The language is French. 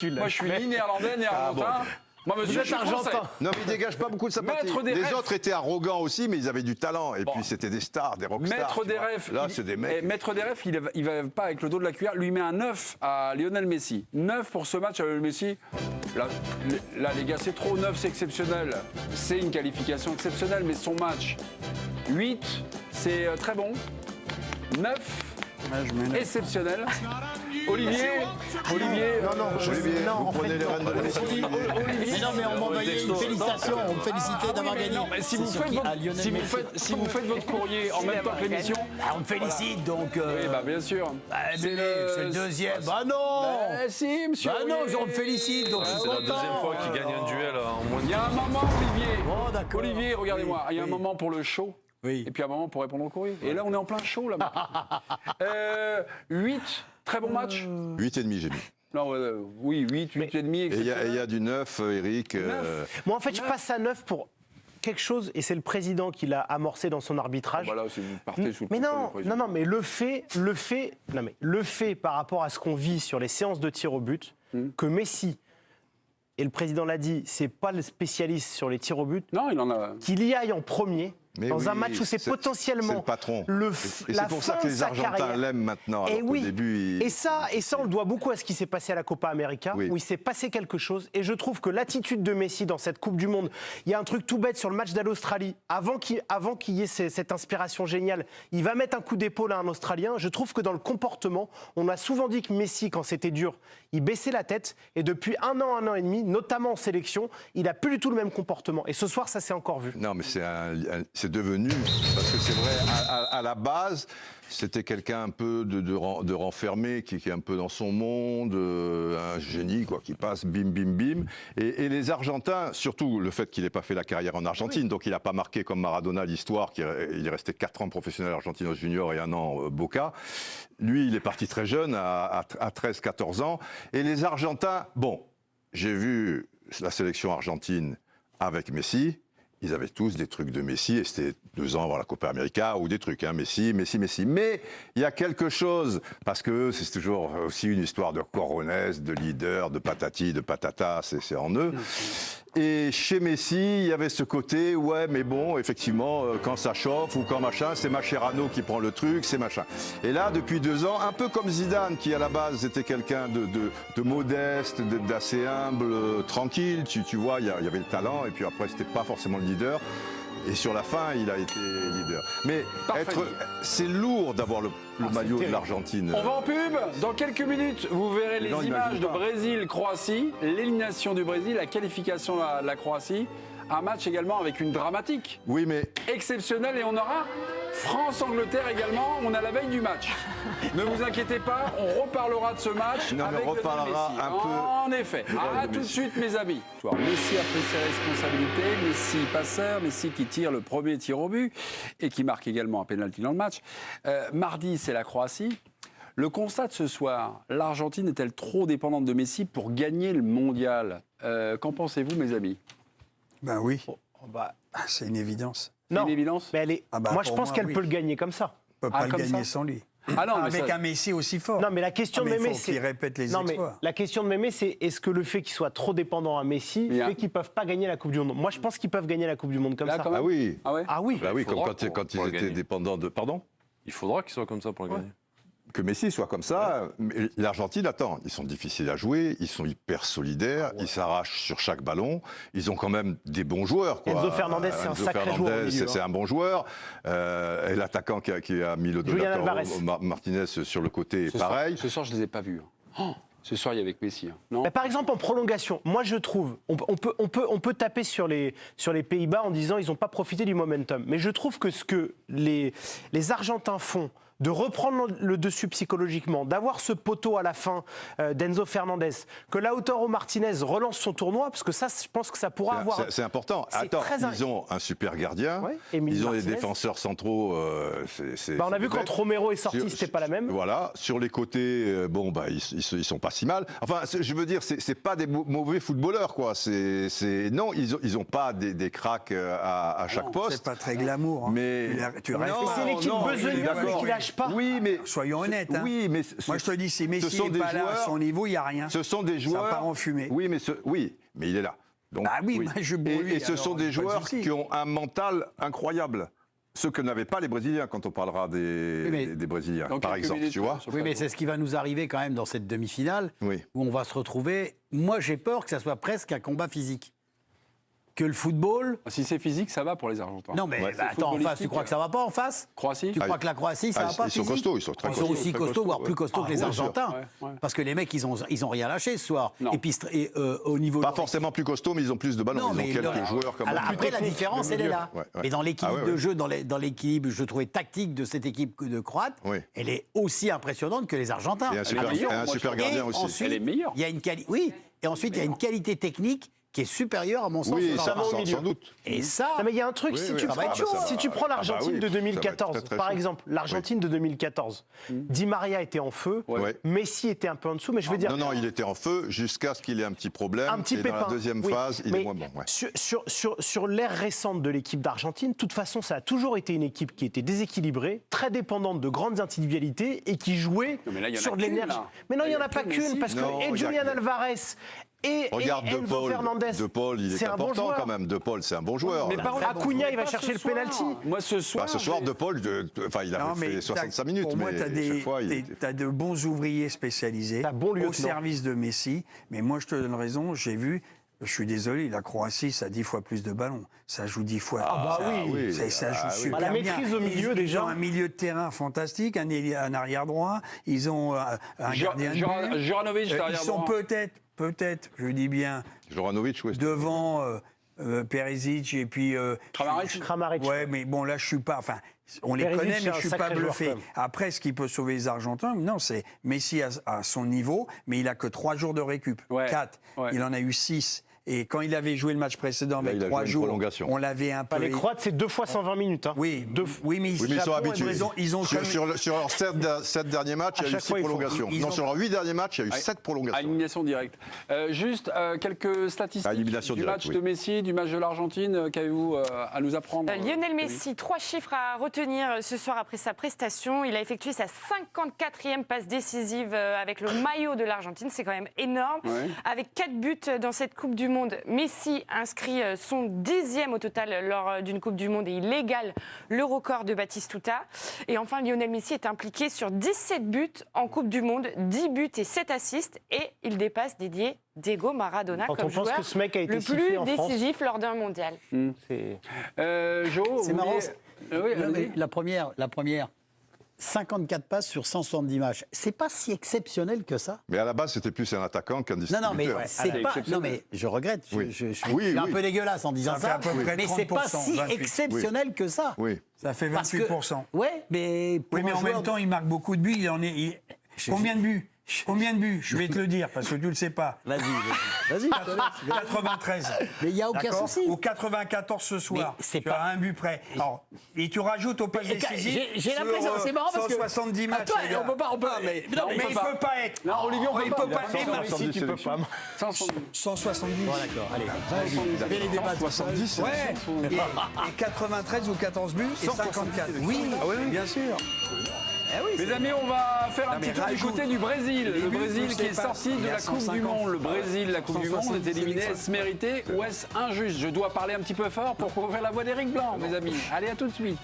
Moi, je suis ni néerlandais, ni argentin. Moi, monsieur, je suis argentin. Non, mais il dégage pas beaucoup de sympathie. Les autres étaient arrogants aussi, mais ils avaient du talent. Et puis, c'était des stars, des rockstars. Maître Deref, là, c'est des mecs. Maître Deref, il va pas avec le dos de la cuillère. Lui met un 9 à Lionel Messi. 9 pour ce match à Lionel Messi. Là, les gars, c'est trop. 9, c'est exceptionnel. C'est une qualification exceptionnelle, mais son match, 8, c'est très bon. 9, exceptionnel. Olivier, vous prenez les rênes de Messi. Mais non, mais on m'envoyait une félicitation, on me félicitait d'avoir gagné. Non, mais si vous faites votre courrier en même temps que l'émission, on me félicite donc. Oui, bah bien sûr. C'est le deuxième. Bah non. Si, monsieur. Bah non, on me félicite donc. C'est la deuxième fois qu'il gagne un duel en moins de. Il y a un moment, Olivier. Oh, d'accord. Olivier, regardez-moi. Il y a un moment pour le show. Oui. Et puis un moment pour répondre au courrier. Et là, on est en plein show, là. 8, très bon match. 8,5, j'ai mis. Non, oui, 8, 8,5. Et il y a du 9, Eric. Moi, en fait, je passe à 9 pour quelque chose, et c'est le président qui l'a amorcé dans son arbitrage. Voilà, c'est une partie sous le mais contrôle du président. non, mais le fait par rapport à ce qu'on vit sur les séances de tir au but, que Messi, et le président l'a dit, c'est pas le spécialiste sur les tirs au but. Non, il en a. Qu'il y aille en premier. Mais dans un match où c'est potentiellement le patron. la c'est pour ça fin que de les sa Argentins carrière. l'aiment maintenant. Alors qu'au début, et ça, on le doit beaucoup à ce qui s'est passé à la Copa América, où il s'est passé quelque chose. Et je trouve que l'attitude de Messi dans cette Coupe du Monde, il y a un truc tout bête sur le match d'Australie. Avant qu'il y ait cette inspiration géniale, il va mettre un coup d'épaule à un Australien. Je trouve que dans le comportement, on a souvent dit que Messi, quand c'était dur, il baissait la tête. Et depuis un an et demi, notamment en sélection, il n'a plus du tout le même comportement. Et ce soir, ça s'est encore vu. Non, mais c'est devenu... Parce que c'est vrai, à la base, c'était quelqu'un un peu de renfermé, qui est un peu dans son monde, un génie, quoi, qui passe bim, bim, bim. Et les Argentins, surtout le fait qu'il n'ait pas fait la carrière en Argentine, donc il n'a pas marqué comme Maradona l'histoire, il est resté 4 ans professionnel argentino junior et 1 an Boca. Lui, il est parti très jeune, à 13-14 ans. Et les Argentins, bon, j'ai vu la sélection argentine avec Messi. Ils avaient tous des trucs de Messi, et c'était 2 ans avant la Copa América, ou des trucs, hein, Messi. Mais il y a quelque chose, parce que c'est toujours aussi une histoire de coronesse, de leader, de patati, de patata, c'est en eux. Et chez Messi, il y avait ce côté, ouais, mais bon, effectivement, quand ça chauffe ou quand machin, c'est Mascherano qui prend le truc, c'est machin. Et là, depuis 2 ans, un peu comme Zidane, qui à la base était quelqu'un de modeste, d'assez humble, tranquille, tu vois, il y avait le talent, et puis après, c'était pas forcément le leader. Et sur la fin, il a été leader. Mais c'est lourd d'avoir le maillot de l'Argentine. On va en pub. Dans quelques minutes, vous verrez les images de Brésil-Croatie, l'élimination du Brésil, la qualification de la Croatie. Un match également avec une dramatique. Oui, mais... exceptionnelle. Et on aura France-Angleterre également. On a la veille du match. Ne vous inquiétez pas, on reparlera de ce match. Non, mais on reparlera un peu. En effet. À tout de suite, mes amis. Messi a pris ses responsabilités. Messi passeur. Messi qui tire le premier tir au but et qui marque également un pénalty dans le match. Mardi, c'est la Croatie. Le constat de ce soir, l'Argentine est-elle trop dépendante de Messi pour gagner le mondial? Qu'en pensez-vous, mes amis? Ben oui, c'est une évidence. Non, une évidence. Mais moi, je pense qu'elle peut le gagner comme ça. On ne peut pas le gagner sans lui. Ah non, avec un Messi aussi fort. Non, mais la question de Mémé, c'est... qu'il répète les exploits. La question de Mémé, c'est est-ce que le fait qu'il soit trop dépendant à Messi fait qu'ils ne peuvent pas gagner la Coupe du Monde? Moi, je pense qu'ils peuvent gagner la Coupe du Monde comme ça. Ah oui. Ah ouais. Ah oui. Bah oui, comme quand ils étaient dépendants de... Pardon? Il faudra qu'il soit comme ça pour le gagner. Que Messi soit comme ça, mais l'Argentine, attends, ils sont difficiles à jouer, ils sont hyper solidaires, ils s'arrachent sur chaque ballon, ils ont quand même des bons joueurs, quoi. Enzo Fernandez, c'est un sacré joueur. C'est un bon joueur. Et l'attaquant qui a mis le Martinez sur le côté, pareil. Ce soir, je ne les ai pas vus. Ce soir, il y avait Messi. Non, par exemple, en prolongation, moi je trouve, on peut taper sur les Pays-Bas en disant ils n'ont pas profité du momentum. Mais je trouve que ce que les Argentins font, de reprendre le dessus psychologiquement, d'avoir ce poteau à la fin d'Enzo Fernandez, que Lautaro Martinez relance son tournoi, parce que ça, je pense que ça pourra avoir... C'est important. Attends, ils ont un super gardien, ils ont des défenseurs centraux... on a vu quand Romero est sorti, c'était pas la même. Voilà, sur les côtés, ils sont pas si mal. Enfin, je veux dire, c'est pas des mauvais footballeurs, quoi. Non, ils ont pas des cracks à chaque poste. C'est pas très glamour. Hein. Mais tu restes. C'est l'équipe besogneux qui l'a lâche pas. Oui, mais Soyons honnêtes. Hein. Oui, mais Moi, je te dis, si Messi sont n'est des pas là à joueurs- son niveau, il n'y a rien. ce sont des joueurs. Ça part en fumée. Oui, mais il est là. Donc, Bah oui, moi, je pour lui, et ce alors, sont pas de des joueurs souci. qui ont un mental incroyable. Ce que n'avaient pas les Brésiliens quand on parlera des Brésiliens, Donc, par quelques exemple, minutes, tu vois. sur Oui, mais Fabio. c'est ce qui va nous arriver quand même dans cette demi-finale, Oui. où on va se retrouver. Moi, j'ai peur que ça soit presque un combat physique. Que le football. Si c'est physique, ça va pour les Argentins. Non, mais Ouais, bah, attends, en face, tu crois que ça va pas en face? Croatie. Tu crois que la Croatie, ça va pas Ils sont physique? costauds, ils sont très Ils costauds. sont aussi très costauds, voire ouais. plus costauds que les bien sûr. Argentins. Ouais. Parce que les mecs, ils ont rien lâché ce soir. Non. Et puis, au niveau. Pas forcément plus costauds, mais ils ont plus de ballons. Non, ils mais ont quelques joueurs comme alors, après, la différence, elle est là. Ouais, ouais. Mais dans l'équilibre Ah ouais, de ouais. jeu, dans l'équilibre, je trouvais, tactique de cette équipe de Croates, Oui. elle est aussi impressionnante que les Argentins. Et un super, meilleure, et un moi, super je gardien Et aussi. ensuite, Elle est meilleure. Il y a une oui. Et ensuite, il y a une qualité technique qui est supérieure, à mon sens, Oui, aux ça Argentins. sans doute. Et ça, Non, mais il y a un truc, Oui, si, oui, tu ça prends, va, ça va. si tu prends l'Argentine Ah bah oui, de ça va être 2014, très, très par chaud. exemple, l'Argentine de 2014, Di Maria était en feu, Ouais. Messi était un peu en dessous, mais je veux dire... Non, il était en feu jusqu'à ce qu'il ait un petit problème. Un petit et pépin. dans la deuxième oui. phase, il Mais est moins bon. Ouais. Sur l'ère récente de l'équipe d'Argentine, de toute façon, ça a toujours été une équipe qui était déséquilibrée, très dépendante de grandes individualités et qui jouait Non, mais là, il y en a sur de qu'une, l'énergie. là. Mais non, Là, il n'y en il y a a pas que qu'une, Messi. parce que Non, et il y a- Julian Alvarez et Regarde Enzo De Paul. Fernandez, De Paul, il est c'est un bon important joueur. quand même. De Paul, c'est un bon joueur. Mais par Acuna, il va pas chercher ce le soir. penalty. Moi, ce soir. Bah, ce soir, j'ai- De Paul, il a Non, mais fait 65 minutes. Pour moi, mais tu chaque fois, il était- as de bons ouvriers spécialisés T'as bon lieutenant. au service de Messi. Mais moi, je te donne raison, j'ai vu, je suis désolé, la Croatie, ça a 10 fois plus de ballons. Ça joue 10 fois. Ah bah oui. Ça joue super La bien. maîtrise au milieu, Ils déjà. ont un milieu de terrain fantastique, un arrière droit. Ils ont un gardien de but. Juranovic, derrière Ils sont droit. peut-être, je dis bien, Juranovic, ouais. devant Perisic et puis... Kramaric. Ouais, mais bon, là, je suis pas... Enfin, on les Perisic, connaît, c'est mais un je suis sacré pas joueur, bluffé. quand même. Après, ce qui peut sauver les Argentins, non, c'est Messi à son niveau, mais il a que 3 jours de récup. Ouais, 4. ouais. Il en a eu 6. Et quand il avait joué le match précédent Là, avec il a 3 joué une jours, prolongation. on l'avait un peu... Les Croates, c'est 2 fois 120 minutes. Hein. Oui, Deux- oui, mais Oui, mais ils sont Japon, habitués. ils ont sur, comme- sur leurs 7 derniers matchs, il y a eu chaque 6 fois, ils font- prolongations. ils Non, ont- sur leurs 8 derniers matchs, il y a eu Ah, 7 À prolongations. élimination directe. Juste quelques statistiques À élimination du directe, match oui. de Messi, du match de l'Argentine. Qu'avez-vous à nous apprendre Lionel Messi, 3 chiffres à retenir ce soir après sa prestation. Il a effectué sa 54e passe décisive avec le maillot de l'Argentine. C'est quand même énorme. Ouais. Avec 4 buts dans cette Coupe du Monde, Messi inscrit son 10e au total lors d'une Coupe du Monde et il égale le record de Batistuta. Et enfin, Lionel Messi est impliqué sur 17 buts en Coupe du Monde, 10 buts et 7 assists. Et il dépasse Diego Maradona Quand comme on pense joueur que ce mec a été le sifflé plus en France. décisif lors d'un mondial. C'est- Jo, C'est vous marrant. vouliez- Oui, Non, mais allez-y. la première, 54 passes sur 170 matchs. C'est pas si exceptionnel que ça. Mais à la base, c'était plus un attaquant qu'un Non, distributeur. non, mais c'est pas. exceptionnel. Non, mais je regrette. Oui. Je suis Oui, un oui. peu dégueulasse en disant Ça fait ça. à peu près Mais c'est pas 30%, si 28. exceptionnel que ça. Oui. Ça fait Parce que- 28%. Ouais, mais. pour Oui, mais un en même joueur temps, il marque beaucoup de buts. Combien de buts Combien de buts Je vais te le dire, parce que tu ne le sais pas. Vas-y, vas-y. 93. Mais il n'y a aucun D'accord souci. Au 94 ce soir. Mais c'est tu pas- as un but près. Alors, et tu rajoutes au passes Mais, décisives. j'ai l'impression, c'est marrant parce que. 170 matchs. Attends, les gars. on peut pas. mais non, mais il ne peut pas être. Non, Olivier, on peut il pas. peut Il a pas. pas Mais 170 tu peux pas. 170. Bon, d'accord, allez. Vas-y, fais les débats. 70, Ouais. Et 93 ou 14 buts et 54. Oui, bien sûr. Mes amis, on va faire un Non, petit mais tour du rajoute. côté du Brésil. Les Le buts, Brésil je qui sais est pas. sorti Il de y a la Coupe du 150. Monde. Le Brésil, la Coupe du Monde, est 170 éliminée. Est-ce sélections. mérité ou est-ce injuste? Je dois parler un petit peu fort pour couvrir la voix d'Éric Blanc, mes amis. Allez, à tout de suite.